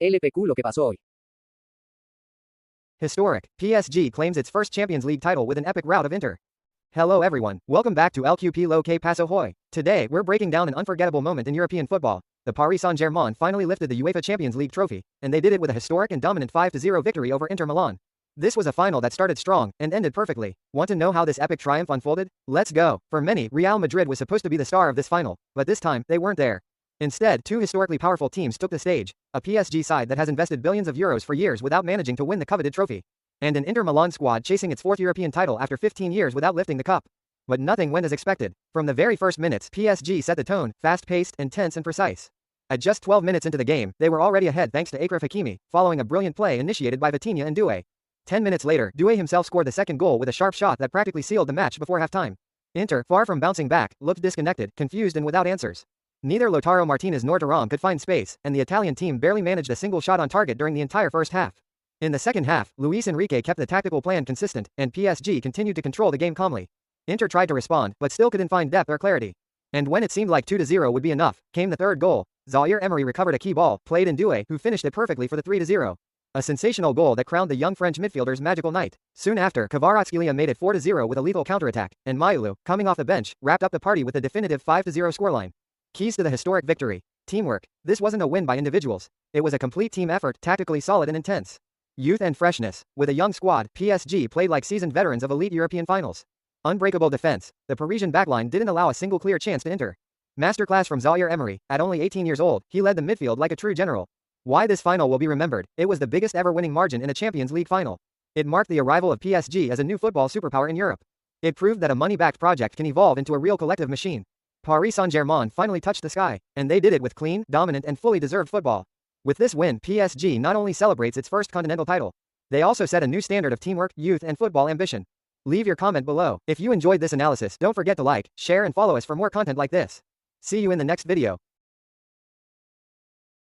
LPQ lo que pasó hoy. Historic. PSG claims its first Champions League title with an epic rout of Inter. Hello everyone, welcome back to LQP Lo Que Paso Hoy. Today, we're breaking down an unforgettable moment in European football. The Paris Saint-Germain finally lifted the UEFA Champions League trophy, and they did it with a historic and dominant 5-0 victory over Inter Milan. This was a final that started strong and ended perfectly. Want to know how this epic triumph unfolded? Let's go. For many, Real Madrid was supposed to be the star of this final, but this time, they weren't there. Instead, two historically powerful teams took the stage, a PSG side that has invested billions of euros for years without managing to win the coveted trophy, and an Inter Milan squad chasing its fourth European title after 15 years without lifting the cup. But nothing went as expected. From the very first minutes, PSG set the tone, fast-paced, intense and precise. At just 12 minutes into the game, they were already ahead thanks to Achraf Hakimi, following a brilliant play initiated by Vitinha and Doué. 10 minutes later, Doué himself scored the second goal with a sharp shot that practically sealed the match before halftime. Inter, far from bouncing back, looked disconnected, confused and without answers. Neither Lautaro Martinez nor Thuram could find space, and the Italian team barely managed a single shot on target during the entire first half. In the second half, Luis Enrique kept the tactical plan consistent, and PSG continued to control the game calmly. Inter tried to respond, but still couldn't find depth or clarity. And when it seemed like 2-0 would be enough, came the third goal. Zaire Emery recovered a key ball, played in Doué, who finished it perfectly for the 3-0. A sensational goal that crowned the young French midfielder's magical night. Soon after, Kvaratskhelia made it 4-0 with a lethal counterattack, and Maulu, coming off the bench, wrapped up the party with the definitive 5-0 scoreline. Keys to the historic victory. Teamwork. This wasn't a win by individuals. It was a complete team effort, tactically solid and intense. Youth and freshness. With a young squad, PSG played like seasoned veterans of elite European finals. Unbreakable defense. The Parisian backline didn't allow a single clear chance to enter. Masterclass from Zaire Emery. At only 18 years old, he led the midfield like a true general. Why this final will be remembered? It was the biggest ever winning margin in a Champions League final. It marked the arrival of PSG as a new football superpower in Europe. It proved that a money-backed project can evolve into a real collective machine. Paris Saint-Germain finally touched the sky, and they did it with clean, dominant and fully deserved football. With this win, PSG not only celebrates its first continental title, they also set a new standard of teamwork, youth and football ambition. Leave your comment below. If you enjoyed this analysis, don't forget to like, share and follow us for more content like this. See you in the next video.